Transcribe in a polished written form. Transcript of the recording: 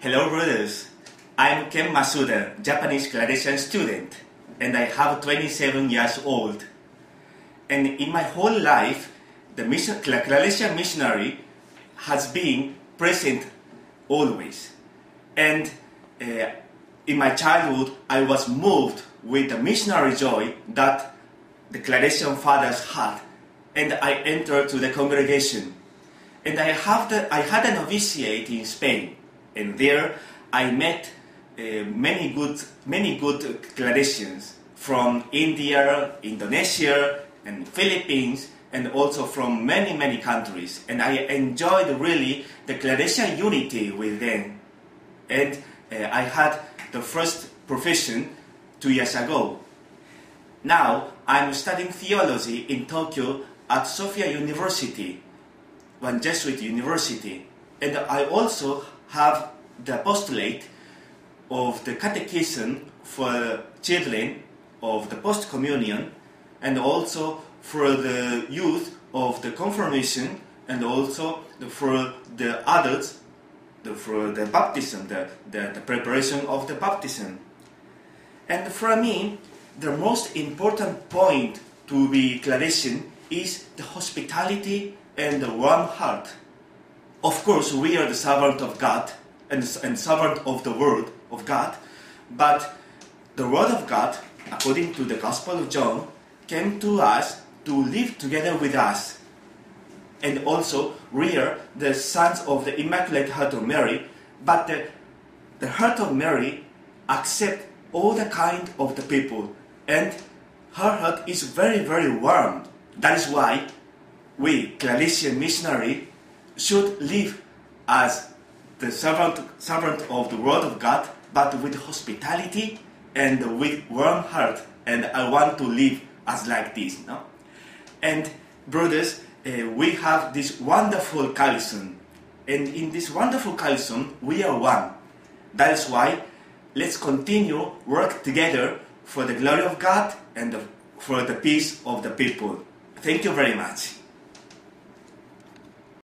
Hello brothers, I'm Ken Masuda, Japanese Claretian student, and I have 27 years old. And in my whole life, the Claretian missionary has been present always. And in my childhood, I was moved with the missionary joy that the Claretian fathers had, and I entered to the congregation. And I had a novitiate in Spain, and there I met many good Claretians from India, Indonesia, and Philippines, and also from many countries. And I enjoyed really the Claretian unity with them. And I had the first profession 2 years ago. Now I'm studying theology in Tokyo at Sophia University, one Jesuit university, and I also have the apostolate of the catechism for children of the post-communion, and also for the youth of the confirmation, and also for the adults for the baptism, the preparation of the baptism. And for me, the most important point to be Claretian is the hospitality and the warm heart. Of course, we are the servant of God and servant of the Word of God, but the Word of God, according to the Gospel of John, came to us to live together with us. And also, we are the sons of the Immaculate Heart of Mary, but the Heart of Mary accepts all the kind of the people, and her heart is very warm. That is why we, Claretian missionary, should live as the servant of the Word of God, but with hospitality and with warm heart. And I want to live as like this, no? And brothers, we have this wonderful callison, and in this wonderful callison we are one. That is why let's continue work together for the glory of God and for the peace of the people. Thank you very much.